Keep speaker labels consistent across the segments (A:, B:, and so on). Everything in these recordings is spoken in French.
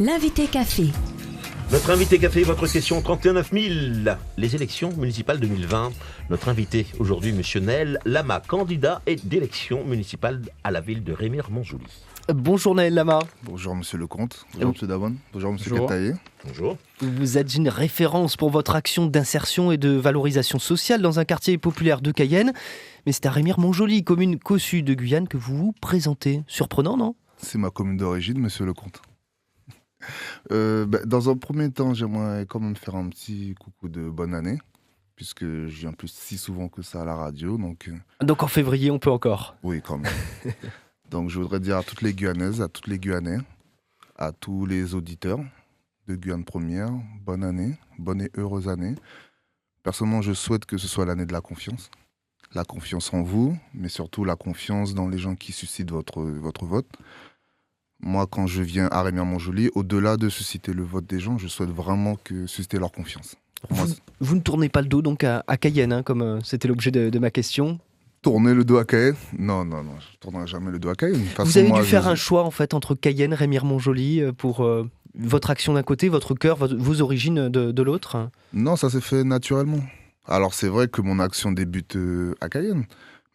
A: L'invité café.
B: Notre invité café, votre question 31 000. Les élections municipales 2020. Notre invité aujourd'hui, Monsieur Naël Lama, candidat et d'élection municipale à la ville de Remire-Montjoly.
C: Bonjour Naël Lama.
D: Bonjour Monsieur Lecomte, bonjour Monsieur Davon, bonjour Monsieur Kataye.
B: Bonjour.
C: Vous êtes une référence pour votre action d'insertion et de valorisation sociale dans un quartier populaire de Cayenne. Mais c'est à Remire-Montjoly, commune cossue de Guyane, que vous vous présentez. Surprenant, non ?
D: C'est ma commune d'origine, Monsieur Lecomte. Dans un premier temps, j'aimerais quand même faire un petit coucou de bonne année, puisque je viens plus si souvent que ça à la radio.
C: Donc en février, on peut encore.
D: Oui, quand même. Donc je voudrais dire à toutes les Guyanaises, à tous les Guyanais, à tous les auditeurs de Guyane Première, bonne année, bonne et heureuse année. Personnellement, je souhaite que ce soit l'année de la confiance. La confiance en vous, mais surtout la confiance dans les gens qui suscitent votre vote. Moi, quand je viens à Remire-Montjoly, au-delà de susciter le vote des gens, je souhaite vraiment susciter leur confiance.
C: Vous ne tournez pas le dos donc à Cayenne, comme c'était l'objet de ma question.
D: Tourner le dos à Cayenne ? Non, je ne tournerai jamais le dos à Cayenne.
C: Vous avez dû faire un choix en fait entre Cayenne, Remire-Montjoly pour votre action d'un côté, votre cœur, vos origines de l'autre.
D: Non, ça s'est fait naturellement. Alors c'est vrai que mon action débute à Cayenne,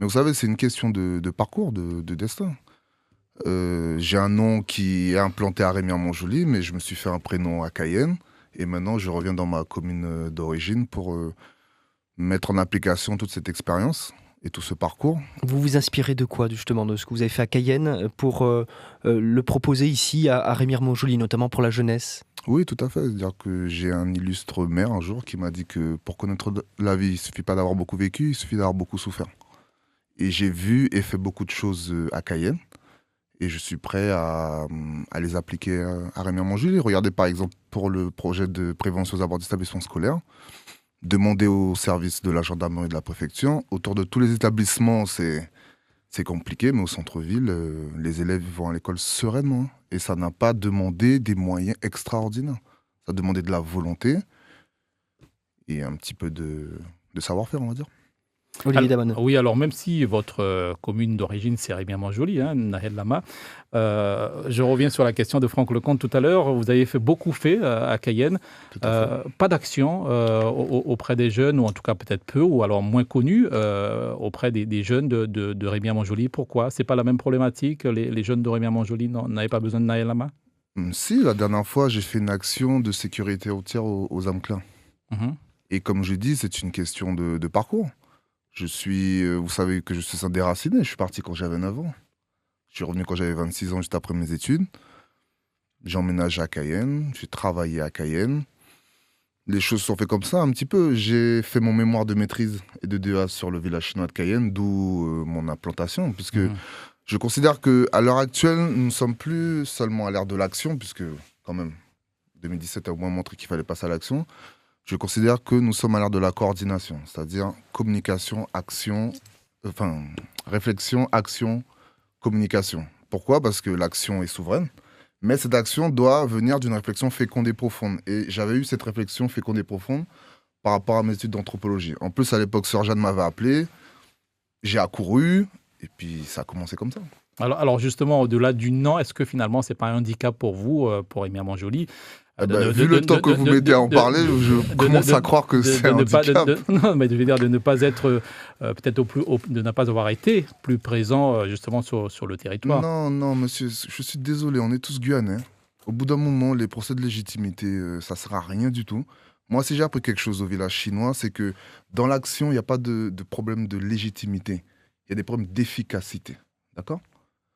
D: mais vous savez, c'est une question de parcours, de destin. J'ai un nom qui est implanté à Remire-Montjoly, mais je me suis fait un prénom à Cayenne, et maintenant je reviens dans ma commune d'origine pour mettre en application toute cette expérience et tout ce parcours.
C: Vous vous inspirez de quoi justement, de ce que vous avez fait à Cayenne pour le proposer ici à Remire-Montjoly, notamment pour la jeunesse ?
D: Oui, tout à fait. C'est-à-dire que j'ai un illustre maire un jour qui m'a dit que pour connaître la vie, il ne suffit pas d'avoir beaucoup vécu, il suffit d'avoir beaucoup souffert. Et j'ai vu et fait beaucoup de choses à Cayenne. Et je suis prêt à les appliquer à Remire-Montjoly. Regardez par exemple pour le projet de prévention aux abords d'établissements scolaires. Demander aux services de la gendarmerie et de la préfecture. Autour de tous les établissements, c'est compliqué, mais au centre-ville, les élèves vont à l'école sereinement. Et ça n'a pas demandé des moyens extraordinaires. Ça a demandé de la volonté et un petit peu de savoir-faire, on va dire.
C: Olivier Damon.
E: Oui, alors même si votre commune d'origine c'est Remire-Montjoly, Naël Lama, je reviens sur la question de Franck Lecomte tout à l'heure. Vous avez beaucoup fait à Cayenne. Pas d'action auprès des jeunes, ou en tout cas peut-être peu, ou alors moins connus auprès des jeunes de Remire-Montjoly. Pourquoi ? C'est pas la même problématique ? Les jeunes de Remire-Montjoly n'avaient pas besoin de Naël Lama ?
D: Si, la dernière fois, j'ai fait une action de sécurité routière aux Amclins. Et comme je dis, c'est une question de parcours. Vous savez que je suis un déraciné, je suis parti quand j'avais 9 ans. Je suis revenu quand j'avais 26 ans, juste après mes études. J'ai emménagé à Cayenne, j'ai travaillé à Cayenne. Les choses se sont faites comme ça un petit peu. J'ai fait mon mémoire de maîtrise et de DEA sur le village chinois de Cayenne, d'où mon implantation, puisque je considère qu'à l'heure actuelle, nous ne sommes plus seulement à l'ère de l'action, puisque quand même, 2017 a au moins montré qu'il fallait passer à l'action. Je considère que nous sommes à l'ère de la coordination, c'est-à-dire communication, action, réflexion, action, communication. Pourquoi ? Parce que l'action est souveraine, mais cette action doit venir d'une réflexion féconde et profonde. Et j'avais eu cette réflexion féconde et profonde par rapport à mes études d'anthropologie. En plus, à l'époque, Sœur Jeanne m'avait appelé, j'ai accouru, et puis ça a commencé comme ça.
E: Alors justement, au-delà du non, est-ce que finalement, ce n'est pas un handicap pour vous, pour Remire-Montjoly ?
D: Vu le temps que vous mettez à en parler, je commence à croire que c'est un handicap.
E: Non, mais je veux dire de ne pas être, de ne pas avoir été plus présent justement sur le territoire.
D: Non, monsieur, je suis désolé, on est tous Guyanais. Au bout d'un moment, les procès de légitimité, ça ne sert à rien du tout. Moi, si j'ai appris quelque chose au village chinois, c'est que dans l'action, il n'y a pas de problème de légitimité. Il y a des problèmes d'efficacité. D'accord ?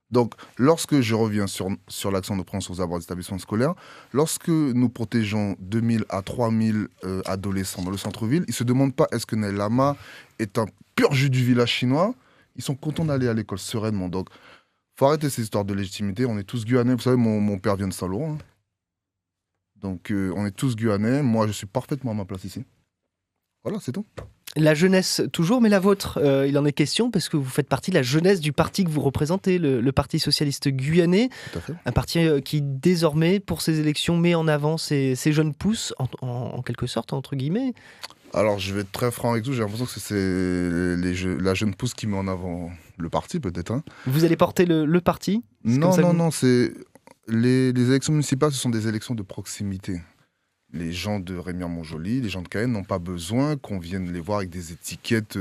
D: Donc, lorsque je reviens sur l'action de prévention aux abords d'établissements scolaires, lorsque nous protégeons 2000 à 3000 adolescents dans le centre-ville, ils ne se demandent pas est-ce que Naël Lama est un pur jus du village chinois. Ils sont contents d'aller à l'école sereinement. Donc, il faut arrêter ces histoires de légitimité. On est tous Guyanais. Vous savez, mon père vient de Saint-Laurent. Donc, on est tous Guyanais. Moi, je suis parfaitement à ma place ici. Voilà, c'est tout.
C: La jeunesse toujours, mais la vôtre, il en est question parce que vous faites partie de la jeunesse du parti que vous représentez, le Parti socialiste guyanais.
D: Tout à fait.
C: Un parti qui désormais, pour ces élections, met en avant ces jeunes pousses, en quelque sorte, entre guillemets.
D: Alors, je vais être très franc avec vous, j'ai l'impression que c'est la jeune pousse qui met en avant le parti, peut-être.
C: Vous allez porter le parti ?
D: Non, c'est les élections municipales, ce sont des élections de proximité. Les gens de Remire-Montjoly, les gens de Cayenne n'ont pas besoin qu'on vienne les voir avec des étiquettes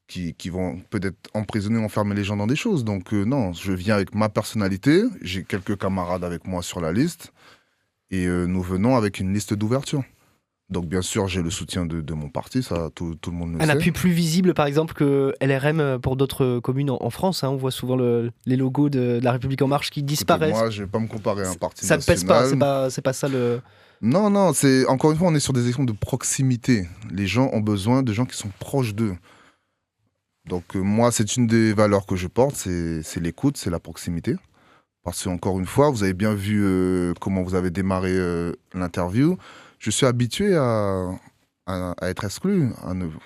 D: qui vont peut-être emprisonner, enfermer les gens dans des choses. Donc non, je viens avec ma personnalité, j'ai quelques camarades avec moi sur la liste, et nous venons avec une liste d'ouverture. Donc bien sûr, j'ai le soutien de mon parti, ça tout le monde le sait.
C: Un appui plus visible, par exemple, que LRM pour d'autres communes en France. On voit souvent les logos de La République En Marche qui disparaissent.
D: Moi, je ne vais pas me comparer à un parti
C: ça
D: national.
C: Ça ne pèse pas, c'est pas ça le...
D: Non, encore une fois, on est sur des élections de proximité. Les gens ont besoin de gens qui sont proches d'eux. Donc moi, c'est une des valeurs que je porte, c'est l'écoute, c'est la proximité. Parce qu'encore une fois, vous avez bien vu comment vous avez démarré l'interview. Je suis habitué à être exclu.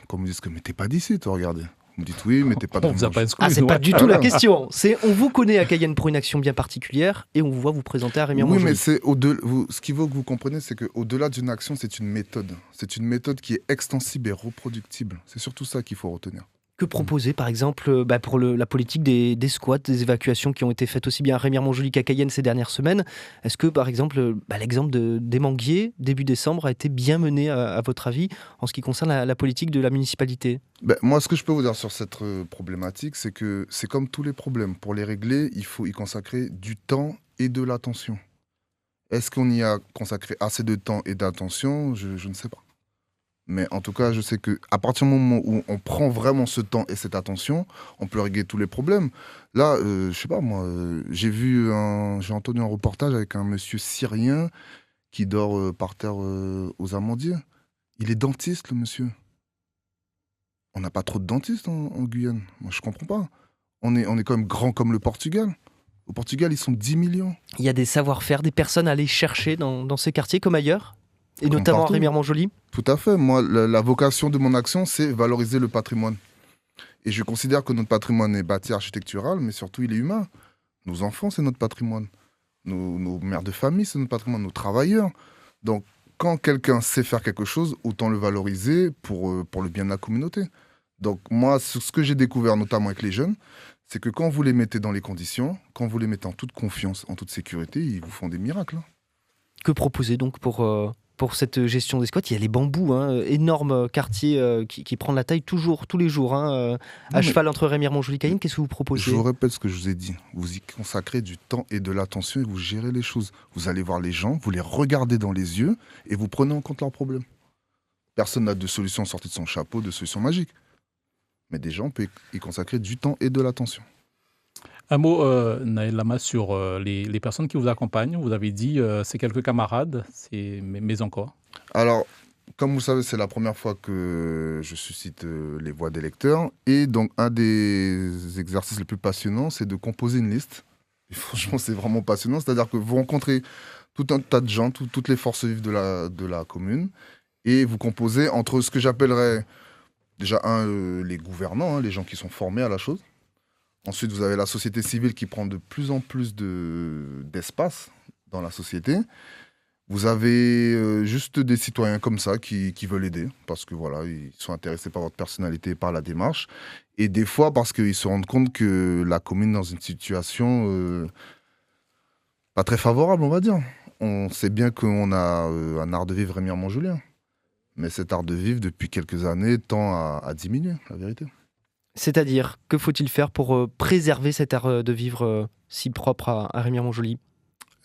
D: Comme vous dites, mais t'es pas d'ici, toi, regardez. Vous me dites oui, mais t'es pas de...
E: On vous a pas exclu.
C: C'est pas du tout la question. On vous connaît à Cayenne pour une action bien particulière et on vous voit vous présenter à Remire-Montjoly.
D: Oui, mais ce qu'il faut que vous compreniez, c'est qu'au-delà d'une action, c'est une méthode. C'est une méthode qui est extensible et reproductible. C'est surtout ça qu'il faut retenir.
C: Que proposer, par exemple, pour la politique des squats, des évacuations qui ont été faites aussi bien à Remire-Montjoly qu'à Cayenne ces dernières semaines? Est-ce que, par exemple, l'exemple des Manguiers, début décembre, a été bien mené, à votre avis, en ce qui concerne la politique de la municipalité?
D: Moi, ce que je peux vous dire sur cette problématique, c'est que c'est comme tous les problèmes. Pour les régler, il faut y consacrer du temps et de l'attention. Est-ce qu'on y a consacré assez de temps et d'attention? Je ne sais pas. Mais en tout cas, je sais qu'à partir du moment où on prend vraiment ce temps et cette attention, on peut régler tous les problèmes. Là, je sais pas, moi, j'ai entendu un reportage avec un monsieur syrien qui dort par terre aux Amandiers. Il est dentiste, le monsieur. On n'a pas trop de dentistes en Guyane. Moi, je comprends pas. On est quand même grand comme le Portugal. Au Portugal, ils sont 10 millions.
C: Il y a des savoir-faire, des personnes à aller chercher dans ces quartiers comme ailleurs? Et
D: comme
C: notamment
D: partout.
C: à Remire-Montjoly?
D: Tout à fait. Moi, la vocation de mon action, c'est valoriser le patrimoine. Et je considère que notre patrimoine est bâti architectural, mais surtout, il est humain. Nos enfants, c'est notre patrimoine. Nos mères de famille, c'est notre patrimoine. Nos travailleurs. Donc, quand quelqu'un sait faire quelque chose, autant le valoriser pour le bien de la communauté. Donc, moi, ce que j'ai découvert, notamment avec les jeunes, c'est que quand vous les mettez dans les conditions, quand vous les mettez en toute confiance, en toute sécurité, ils vous font des miracles.
C: Que proposer donc pour cette gestion des squats? Il y a les bambous, énorme quartier qui prend la taille tous les jours, à cheval entre Remire-Montjoly et Cayenne. Qu'est-ce que vous proposez?
D: Je vous répète ce que je vous ai dit. Vous y consacrez du temps et de l'attention et vous gérez les choses. Vous allez voir les gens, vous les regardez dans les yeux et vous prenez en compte leurs problèmes. Personne n'a de solution sortie de son chapeau, de solution magique. Mais des gens peuvent y consacrer du temps et de l'attention.
E: Un mot, Naël Lama, sur les personnes qui vous accompagnent. Vous avez dit c'est quelques camarades, mais encore.
D: Alors, comme vous le savez, c'est la première fois que je suscite les voix des lecteurs. Et donc, un des exercices les plus passionnants, c'est de composer une liste. Et franchement, c'est vraiment passionnant. C'est-à-dire que vous rencontrez tout un tas de gens, toutes les forces vives de la commune. Et vous composez entre ce que j'appellerais déjà les gouvernants, les gens qui sont formés à la chose. Ensuite, vous avez la société civile qui prend de plus en plus d'espace dans la société. Vous avez juste des citoyens comme ça qui veulent aider parce que voilà, ils sont intéressés par votre personnalité et par la démarche. Et des fois parce qu'ils se rendent compte que la commune est dans une situation pas très favorable, on va dire. On sait bien qu'on a un art de vivre Remire-Montjoly. Mais cet art de vivre, depuis quelques années, tend à diminuer, la vérité.
C: C'est-à-dire, que faut-il faire pour préserver cet art de vivre si propre à Remire-Montjoly?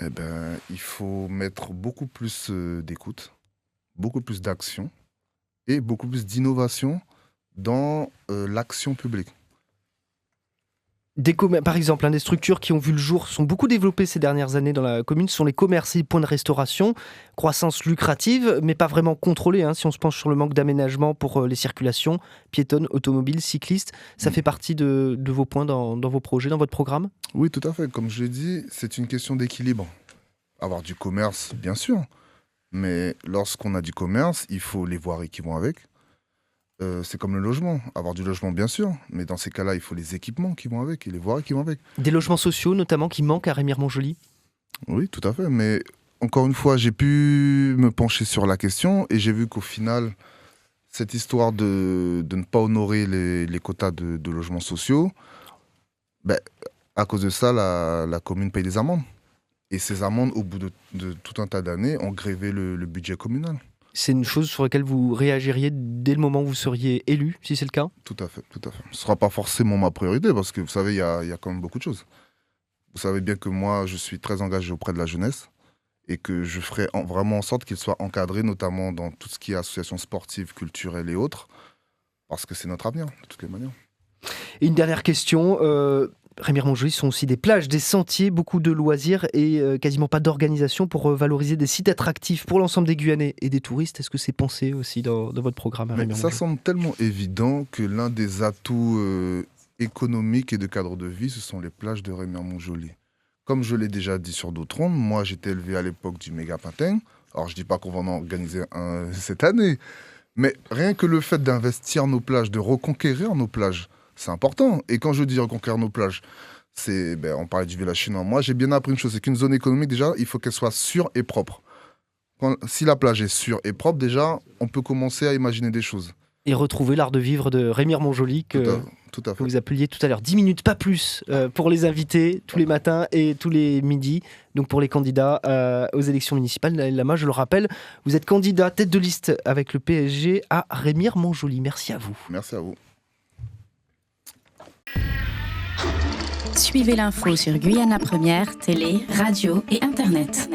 D: Il faut mettre beaucoup plus d'écoute, beaucoup plus d'action et beaucoup plus d'innovation dans l'action publique.
C: Par exemple, des structures qui ont vu le jour sont beaucoup développées ces dernières années dans la commune, ce sont les commerces et points de restauration. Croissance lucrative, mais pas vraiment contrôlée, si on se penche sur le manque d'aménagement pour les circulations, piétonnes, automobiles, cyclistes. Ça fait partie de vos points dans vos projets, dans votre programme?
D: Oui, tout à fait. Comme je l'ai dit, c'est une question d'équilibre. Avoir du commerce, bien sûr. Mais lorsqu'on a du commerce, il faut les voiries qui vont avec. C'est comme le logement. Avoir du logement, bien sûr, mais dans ces cas-là, il faut les équipements qui vont avec et les voiries qui vont avec. Des
C: logements sociaux, notamment, qui manquent à Remire-Montjoly?
D: Oui, tout à fait. Mais encore une fois, j'ai pu me pencher sur la question et j'ai vu qu'au final, cette histoire de ne pas honorer les quotas de logements sociaux, à cause de ça, la commune paye des amendes. Et ces amendes, au bout de tout un tas d'années, ont grévé le budget communal.
C: C'est une chose sur laquelle vous réagiriez dès le moment où vous seriez élu, si c'est le cas ?
D: Tout à fait, tout à fait. Ce ne sera pas forcément ma priorité, parce que vous savez, il y a quand même beaucoup de choses. Vous savez bien que moi, je suis très engagé auprès de la jeunesse et que je ferai vraiment en sorte qu'ils soient encadrés, notamment dans tout ce qui est associations sportives, culturelles et autres, parce que c'est notre avenir, de toutes les manières.
C: Et une dernière question. Remiremont-Joly sont aussi des plages, des sentiers, beaucoup de loisirs et quasiment pas d'organisation pour valoriser des sites attractifs pour l'ensemble des Guyanais et des touristes. Est-ce que c'est pensé aussi dans votre programme?
D: Mais ça semble tellement évident que l'un des atouts économiques et de cadre de vie, ce sont les plages de Remiremont-Joly. Comme je l'ai déjà dit sur d'autres ondes, moi j'étais élevé à l'époque du Méga-Pintin. Alors je dis pas qu'on va en organiser un cette année, mais rien que le fait d'investir nos plages, de reconquérir nos plages, c'est important. Et quand je dis reconquérir nos plages, on parlait du village chinois. Moi, j'ai bien appris une chose, c'est qu'une zone économique, déjà, il faut qu'elle soit sûre et propre. Si la plage est sûre et propre, déjà, on peut commencer à imaginer des choses.
C: Et retrouver l'art de vivre de Remiremont-Joly que vous appeliez tout à l'heure. 10 minutes, pas plus, pour les invités, tous les matins et tous les midis. Donc pour les candidats aux élections municipales, Naël Lama, je le rappelle, vous êtes candidat tête de liste avec le PSG à Remiremont-Joly. Merci à vous.
D: Merci à vous.
A: Suivez l'info sur Guyana Première, télé, radio et internet.